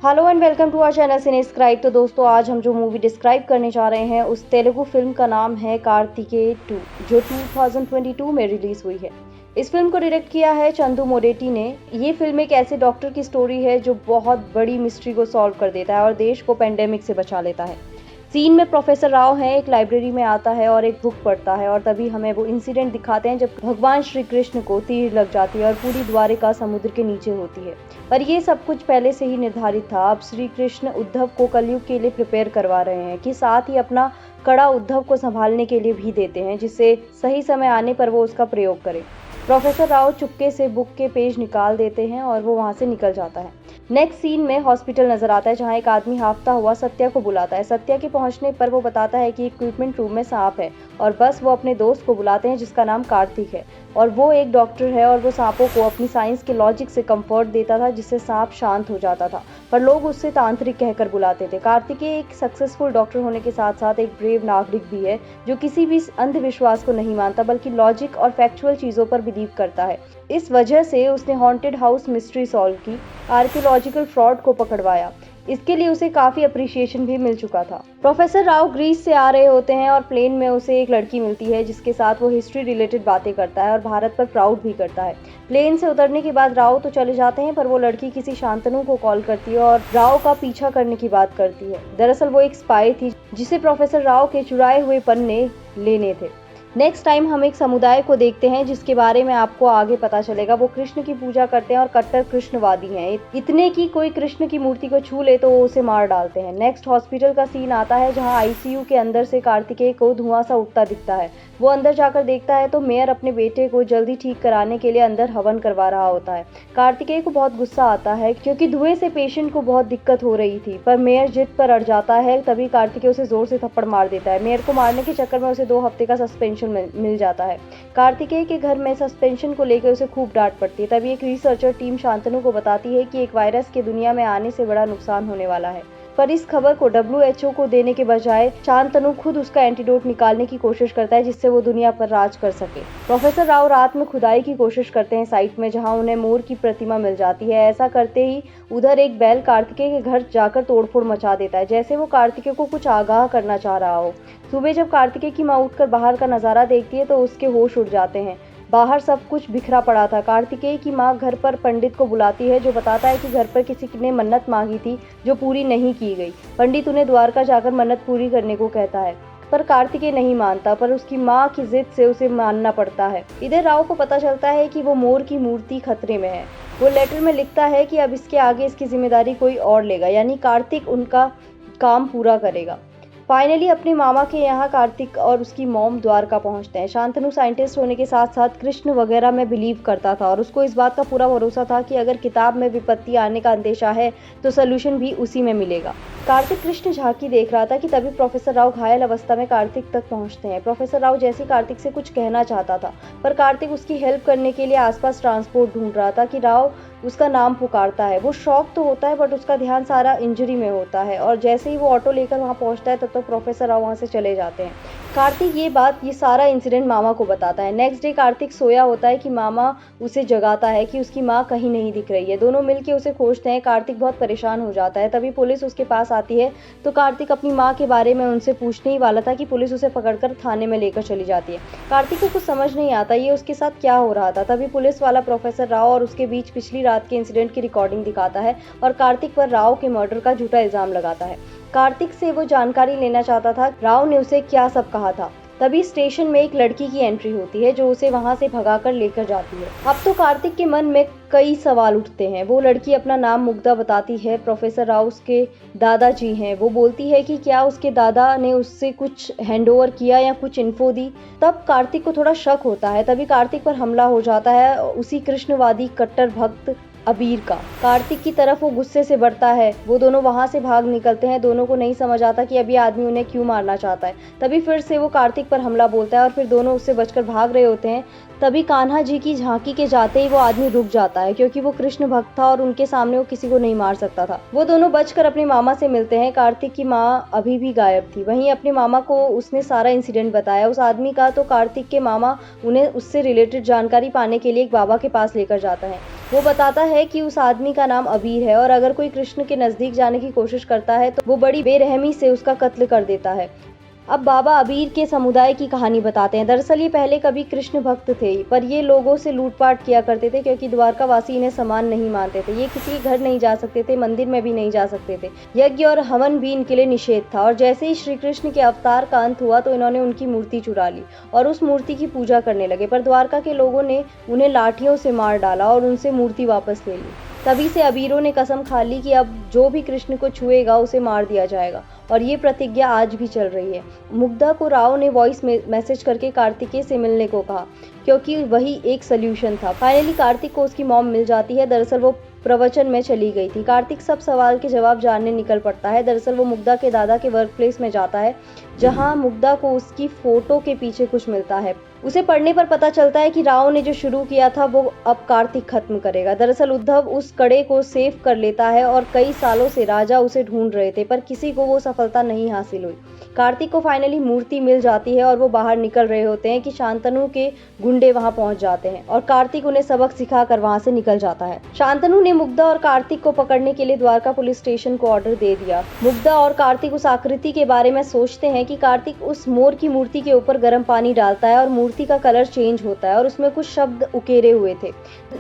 Hello and welcome to our channel Cinescribe. तो दोस्तों, आज हम जो मूवी डिस्क्राइब करने जा रहे हैं उस तेलुगु फिल्म का नाम है कार्तिकेय 2, जो 2022 में रिलीज हुई है। इस फिल्म को डायरेक्ट किया है चंदू मोडेटी ने। ये फिल्म एक ऐसे डॉक्टर की स्टोरी है जो बहुत बड़ी मिस्ट्री को सॉल्व कर देता है और देश को पेंडेमिक से बचा लेता है। सीन में प्रोफेसर राव है, एक लाइब्रेरी में आता है और एक बुक पढ़ता है और तभी हमें वो इंसिडेंट दिखाते हैं जब भगवान श्री कृष्ण को तीर लग जाती है और पूरी द्वारिका समुद्र के नीचे होती है। पर ये सब कुछ पहले से ही निर्धारित था। अब श्री कृष्ण उद्धव को कलयुग के लिए प्रिपेयर करवा रहे हैं कि साथ ही अपना कड़ा उद्धव को संभालने के लिए भी देते हैं, जिससे सही समय आने पर वो उसका प्रयोग करे। प्रोफेसर राव चुपके से बुक के पेज निकाल देते हैं और वो वहां से निकल जाता है। नेक्स्ट सीन में हॉस्पिटल नजर आता है, जहां एक आदमी हांफता हुआ सत्या को बुलाता है। सत्या के पहुंचने पर वो बताता है कि इक्विपमेंट रूम में सांप है और बस वो अपने दोस्त को बुलाते हैं जिसका नाम कार्तिक है और वो एक डॉक्टर है और वो सांपों को अपनी साइंस के लॉजिक से कंफर्ट देता था, जिससे सांप शांत हो जाता था। पर लोग उससे तांत्रिक कहकर बुलाते थे। कार्तिक एक सक्सेसफुल डॉक्टर होने के साथ साथ एक ब्रेव नागरिक भी है, जो किसी भी अंधविश्वास को नहीं मानता बल्कि लॉजिक और फैक्चुअल चीजों पर बिलीव करता है। इस वजह से उसने हॉन्टेड हाउस मिस्ट्री सॉल्व की, आर्कियोलॉजिकल फ्रॉड को पकड़वाया। इसके लिए उसे काफी अप्रिशिएशन भी मिल चुका था। प्रोफेसर राव ग्रीस से आ रहे होते हैं और प्लेन में उसे एक लड़की मिलती है जिसके साथ वो हिस्ट्री रिलेटेड बातें करता है और भारत पर प्राउड भी करता है। प्लेन से उतरने के बाद राव तो चले जाते हैं, पर वो लड़की किसी शांतनु को कॉल करती है और राव का पीछा करने की बात करती है। दरअसल वो एक स्पाई थी जिसे प्रोफेसर राव के चुराए हुए पन्ने लेने थे। नेक्स्ट टाइम हम एक समुदाय को देखते हैं जिसके बारे में आपको आगे पता चलेगा। वो कृष्ण की पूजा करते हैं और कट्टर कृष्णवादी हैं। इतने की कोई कृष्ण की मूर्ति को छू ले तो वो उसे मार डालते हैं। नेक्स्ट हॉस्पिटल का सीन आता है, जहां आईसीयू के अंदर से कार्तिकेय को धुआं सा उठता दिखता है। वो अंदर जाकर देखता है तो मेयर अपने बेटे को जल्दी ठीक कराने के लिए अंदर हवन करवा रहा होता है। कार्तिकेय को बहुत गुस्सा आता है क्योंकि धुएं से पेशेंट को बहुत दिक्कत हो रही थी, पर मेयर जिद पर अड़ जाता है। तभी कार्तिकेय उसे जोर से थप्पड़ मार देता है। मेयर को मारने के चक्कर में उसे 2 हफ्ते का सस्पेंशन मिल जाता है। कार्तिकेय के घर में सस्पेंशन को लेकर उसे खूब डांट पड़ती है। तभी एक रिसर्चर टीम शांतनु को बताती है कि एक वायरस के दुनिया में आने से बड़ा नुकसान होने वाला है, पर इस खबर को WHO को देने के बजाय शांतनु खुद उसका एंटीडोट निकालने की कोशिश करता है, जिससे वो दुनिया पर राज कर सके। प्रोफेसर राव रात में खुदाई की कोशिश करते हैं साइट में, जहां उन्हें मोर की प्रतिमा मिल जाती है। ऐसा करते ही उधर एक बैल कार्तिकेय के घर जाकर तोड़फोड़ मचा देता है, जैसे वो कार्तिकेय को कुछ आगाह करना चाह रहा हो। सुबह जब कार्तिकेय की माँ उठकर बाहर का नजारा देखती है तो उसके होश उड़ जाते हैं। बाहर सब कुछ बिखरा पड़ा था। कार्तिकेय की माँ घर पर पंडित को बुलाती है, जो बताता है कि घर पर किसी ने मन्नत मांगी थी जो पूरी नहीं की गई। पंडित उन्हें द्वारका जाकर मन्नत पूरी करने को कहता है, पर कार्तिकेय नहीं मानता, पर उसकी माँ की जिद से उसे मानना पड़ता है। इधर राव को पता चलता है कि वो मोर की मूर्ति खतरे में है। वो लेटर में लिखता है कि अब इसके आगे इसकी जिम्मेदारी कोई और लेगा, यानी कार्तिक उनका काम पूरा करेगा। फाइनली अपने मामा के यहाँ कार्तिक और उसकी मॉम द्वारका पहुंचते हैं। शांतनु साइंटिस्ट होने के साथ साथ कृष्ण वगैरह में बिलीव करता था और उसको इस बात का पूरा भरोसा था कि अगर किताब में विपत्ति आने का अंदेशा है तो सोल्यूशन भी उसी में मिलेगा। कार्तिक कृष्ण झांकी देख रहा था कि तभी प्रोफेसर राव घायल अवस्था में कार्तिक तक पहुंचते हैं। प्रोफेसर राव जैसे कार्तिक से कुछ कहना चाहता था, पर कार्तिक उसकी हेल्प करने के लिए आसपास ट्रांसपोर्ट ढूंढ रहा था कि राव उसका नाम पुकारता है। वो शॉक तो होता है, बट उसका ध्यान सारा इंजरी में होता है और जैसे ही वो ऑटो लेकर वहां पहुंचता है तब तक प्रोफेसर राव वहां से चले जाते हैं। कार्तिक ये सारा इंसिडेंट मामा को बताता है। नेक्स्ट डे कार्तिक सोया होता है कि मामा उसे जगाता है कि उसकी माँ कहीं नहीं दिख रही है। दोनों मिलकर उसे खोजते हैं। कार्तिक बहुत परेशान हो जाता है। तभी पुलिस उसके पास आती है तो कार्तिक अपनी माँ के बारे में उनसे पूछने ही वाला था कि पुलिस उसे पकड़कर थाने में लेकर चली जाती है। कार्तिक को कुछ समझ नहीं आता ये उसके साथ क्या हो रहा था। तभी पुलिस वाला प्रोफेसर राव और उसके बीच पिछली रात के इंसिडेंट की रिकॉर्डिंग दिखाता है और कार्तिक पर राव के मर्डर का झूठा इल्जाम लगाता है। कार्तिक से वो जानकारी लेना चाहता था राव ने उसे क्या सब कहा था। तभी स्टेशन में एक लड़की की एंट्री होती है जो उसे वहां से भगाकर लेकर जाती है। अब तो कार्तिक के मन में कई सवाल उठते हैं। वो लड़की अपना नाम मुग्धा बताती है। प्रोफेसर राव उसके दादाजी हैं। वो बोलती है कि क्या उसके दादा ने उससे कुछ हैंडओवर किया या कुछ इन्फो दी। तब कार्तिक को थोड़ा शक होता है। तभी कार्तिक पर हमला हो जाता है उसी कृष्णवादी कट्टर भक्त अबीर का। कार्तिक की तरफ वो गुस्से से बढ़ता है। वो दोनों वहां से भाग निकलते हैं। दोनों को नहीं समझ आता कि अभी आदमी उन्हें क्यों मारना चाहता है। तभी फिर से वो कार्तिक पर हमला बोलता है और फिर दोनों उससे बचकर भाग रहे होते हैं। तभी कान्हा जी की झांकी के जाते ही वो आदमी रुक जाता है, क्योंकि वो कृष्ण भक्त था और उनके सामने वो किसी को नहीं मार सकता था। वो दोनों बचकर अपने मामा से मिलते हैं। कार्तिक की माँ अभी भी गायब थी। वहीं अपने मामा को उसने सारा इंसिडेंट बताया उस आदमी का, तो कार्तिक के मामा उन्हें उससे रिलेटेड जानकारी पाने के लिए एक बाबा के पास लेकर जाता है। वो बताता है कि उस आदमी का नाम अबीर है और अगर कोई कृष्ण के नजदीक जाने की कोशिश करता है तो वो बड़ी बेरहमी से उसका कत्ल कर देता है। अब बाबा अबीर के समुदाय की कहानी बताते हैं। दरअसल ये पहले कभी कृष्ण भक्त थे, पर ये लोगों से लूटपाट किया करते थे क्योंकि द्वारका वासी इन्हें समान नहीं मानते थे। ये किसी के घर नहीं जा सकते थे, मंदिर में भी नहीं जा सकते थे। यज्ञ और हवन भी इनके लिए निषेध था और जैसे ही श्री कृष्ण के अवतार का अंत हुआ तो इन्होंने उनकी मूर्ति चुरा ली और उस मूर्ति की पूजा करने लगे। पर द्वारका के लोगों ने उन्हें लाठियों से मार डाला और उनसे मूर्ति वापस ले ली। तभी से अबीरों ने कसम खा ली कि अब जो भी कृष्ण को छुएगा उसे मार दिया जाएगा और ये प्रतिज्ञा आज भी चल रही है। मुग्धा को राव ने वॉइस मैसेज करके कार्तिकेय से मिलने को कहा क्योंकि वही एक सल्यूशन था। फाइनली कार्तिक को उसकी मॉम मिल जाती है। दरअसल वो प्रवचन में चली गई थी। कार्तिक सब सवाल के जवाब जानने निकल पड़ता है। दरअसल वो मुग्धा के दादा के वर्क प्लेस में जाता है जहां मुग्धा को उसकी फोटो के पीछे कुछ मिलता है। उसे पढ़ने पर पता चलता है कि राव ने जो शुरू किया था वो अब कार्तिक खत्म करेगा। दरअसल उद्धव उस कड़े को सेव कर लेता है और कई सालों से राजा उसे ढूंढ रहे थे पर किसी को वो सफलता नहीं हासिल हुई। कार्तिक को फाइनली मूर्ति मिल जाती है और वो बाहर निकल रहे होते हैं कि शांतनु के गुंडे वहां पहुंच जाते हैं और कार्तिक उन्हें सबक सिखाकर वहां से निकल जाता है। शांतनु ने मुग्धा और कार्तिक को पकड़ने के लिए द्वारका पुलिस स्टेशन को ऑर्डर दे दिया। मुग्धा और कार्तिक उस आकृति के बारे में सोचते हैं कि कार्तिक उस मोर की मूर्ति के ऊपर गर्म पानी डालता है और मूर्ति का कलर चेंज होता है और उसमें कुछ शब्द उकेरे हुए थे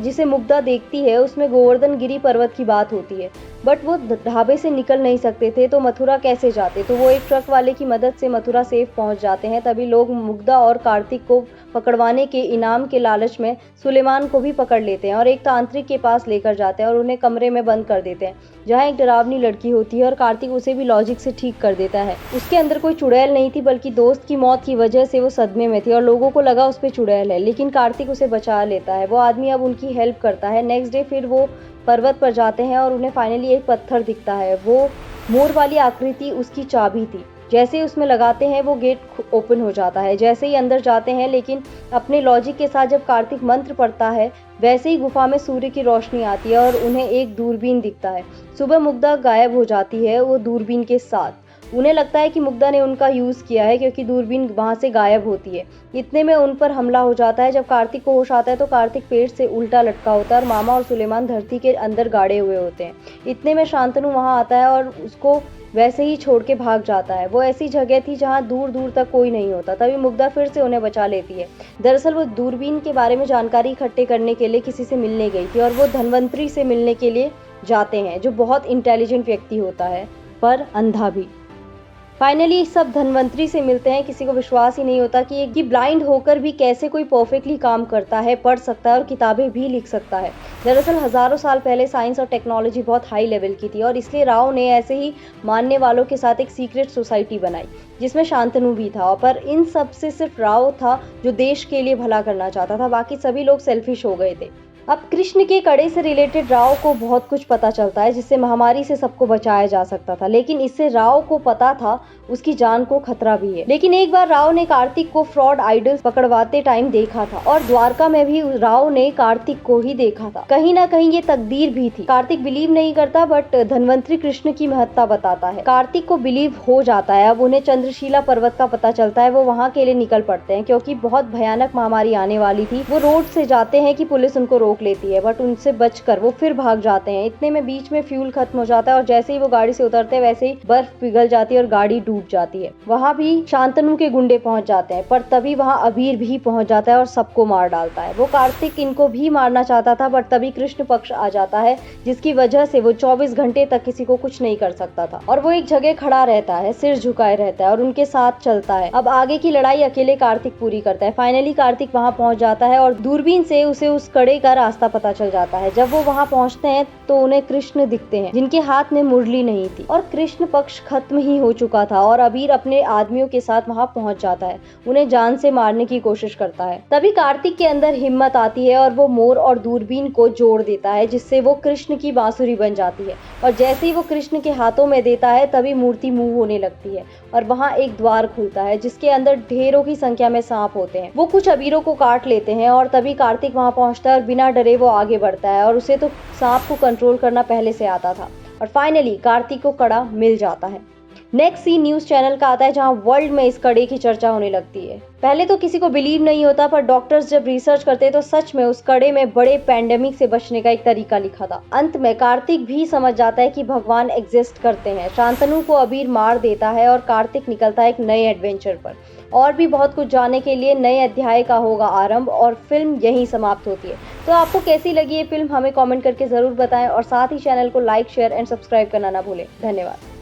जिसे मुग्धा देखती है। उसमें गोवर्धन गिरी पर्वत की बात होती है। बट वो ढाबे से निकल नहीं सकते थे तो मथुरा कैसे जाते, तो वो एक ट्रक वाले की मदद से मथुरा सेफ पहुंच जाते हैं। तभी लोग मुग्धा और कार्तिक को पकड़वाने के इनाम के लालच में सुलेमान को भी पकड़ लेते हैं और एक तांत्रिक के पास लेकर जाते हैं और उन्हें कमरे में बंद कर देते हैं जहां एक डरावनी लड़की होती है और कार्तिक उसे भी लॉजिक से ठीक कर देता है। उसके अंदर कोई चुड़ैल नहीं थी बल्कि दोस्त की मौत की वजह से वो सदमे में थी और लोगों को लगा उस पे चुड़ैल है, लेकिन कार्तिक उसे बचा लेता है। वो आदमी अब उनकी हेल्प करता है। नेक्स्ट डे फिर वो पर्वत पर जाते हैं और उन्हें फाइनली एक पत्थर दिखता है। वो मोर वाली आकृति उसकी चाबी थी। जैसे ही उसमें लगाते हैं वो गेट ओपन हो जाता है। जैसे ही अंदर जाते हैं लेकिन अपने लॉजिक के साथ जब कार्तिक मंत्र पढ़ता है वैसे ही गुफा में सूर्य की रोशनी आती है और उन्हें एक दूरबीन दिखता है। सुबह मुग्धा गायब हो जाती है वो दूरबीन के साथ। उन्हें लगता है कि मुग्धा ने उनका यूज किया है क्योंकि दूरबीन वहां से गायब होती है। इतने में उन पर हमला हो जाता है। जब कार्तिक को होश आता है तो कार्तिक पेड़ से उल्टा लटका होता है और मामा और सुलेमान धरती के अंदर गाड़े हुए होते हैं। इतने में शांतनु वहां आता है और उसको वैसे ही छोड़ के भाग जाता है। वो ऐसी जगह थी जहां दूर दूर तक कोई नहीं होता। तभी मुग्धा फिर से उन्हें बचा लेती है। दरअसल वो दूरबीन के बारे में जानकारी इकट्ठे करने के लिए किसी से मिलने गई थी और वो धनवंतरी से मिलने के लिए जाते हैं जो बहुत इंटेलिजेंट व्यक्ति होता है पर अंधा भी। फाइनली सब धनवंतरी से मिलते हैं। किसी को विश्वास ही नहीं होता कि ब्लाइंड होकर भी कैसे कोई परफेक्टली काम करता है, पढ़ सकता है और किताबें भी लिख सकता है। दरअसल हजारों साल पहले साइंस और टेक्नोलॉजी बहुत हाई लेवल की थी और इसलिए राव ने ऐसे ही मानने वालों के साथ एक सीक्रेट सोसाइटी बनाई जिसमें शांतनु भी था। पर इन सब से सिर्फ राव था जो देश के लिए भला करना चाहता था, बाकी सभी लोग सेल्फिश हो गए थे। अब कृष्ण के कड़े से रिलेटेड राव को बहुत कुछ पता चलता है जिससे महामारी से सबको बचाया जा सकता था, लेकिन इससे राव को पता था उसकी जान को खतरा भी है। लेकिन एक बार राव ने कार्तिक को फ्रॉड आइडल्स पकड़वाते टाइम देखा था और द्वारका में भी राव ने कार्तिक को ही देखा था। कहीं ना कहीं ये तकदीर भी थी। कार्तिक बिलीव नहीं करता बट धनवंतरी कृष्ण की महत्ता बताता है। कार्तिक को बिलीव हो जाता है। अब उन्हें चंद्रशिला पर्वत का पता चलता है। वो वहाँ के लिए निकल पड़ते हैं क्योंकि बहुत भयानक महामारी आने वाली थी। वो रोड से जाते हैं कि पुलिस उनको रोक लेती है बट उनसे बचकर वो फिर भाग जाते हैं। इतने में बीच में फ्यूल खत्म हो जाता है और जैसे ही वो गाड़ी से उतरते हैं वैसे ही बर्फ पिघल जाती है और गाड़ी डूब जाती है। वहां भी शांतनु के गुंडे पहुंच जाते हैं पर तभी वहां अबीर भी पहुंच जाता है और सबको मार डालता है। वो कार्तिक इनको भी मारना चाहता था बट तभी कृष्ण पक्ष आ जाता है जिसकी वजह से वो 24 घंटे तक किसी को कुछ नहीं कर सकता था और वो एक जगह खड़ा रहता है, सिर झुकाए रहता है और उनके साथ चलता है। अब आगे की लड़ाई अकेले कार्तिक पूरी करता है। फाइनली कार्तिक वहां पहुंच जाता है और दूरबीन से उसे उस कड़े का रास्ता पता चल जाता है। जब वो वहां पहुंचते हैं तो उन्हें कृष्ण दिखते हैं जिनके हाथ में मुरली नहीं थी और कृष्ण पक्ष खत्म ही हो चुका था और अबीर अपने आदमियों के साथ वहां पहुंच जाता है, उन्हें जान से मारने की कोशिश करता है। तभी कार्तिक के अंदर हिम्मत आती है और वो मोर और दूरबीन को जोड़ देता है जिससे वो कृष्ण की बांसुरी बन जाती है और जैसे ही वो कृष्ण के हाथों में देता है तभी मूर्ति मूव होने लगती है और वहां एक द्वार खुलता है जिसके अंदर ढेरों की संख्या में सांप होते हैं। वो कुछ अबीरों को काट लेते हैं और तभी कार्तिक वहां पहुंचता है और बिना डरे वो आगे बढ़ता है और उसे तो सांप को कंट्रोल करना पहले से आता था और फाइनली कार्तिक को कड़ा मिल जाता है। नेक्स्ट सी न्यूज चैनल का आता है, जहां वर्ल्ड में इस कड़े की चर्चा होने लगती है। पहले तो किसी को बिलीव नहीं होता, पर डॉक्टर्स जब रिसर्च करते हैं तो सच में उस कड़े में बड़े पैंडेमिक से बचने का एक तरीका लिखा था। अंत में कार्तिक भी समझ जाता है कि भगवान एग्जिस्ट करते हैं, शांतनु को अबीर मार देता है और कार्तिक निकलता है एक नए एडवेंचर पर। और भी बहुत कुछ जानने के लिए नए अध्याय का होगा आरंभ, और फिल्म यहीं समाप्त होती है। तो आपको कैसी लगी ये फिल्म, हमें कमेंट करके जरूर बताएं, और साथ ही चैनल को लाइक, शेयर एंड सब्सक्राइब करना ना भूलें। धन्यवाद।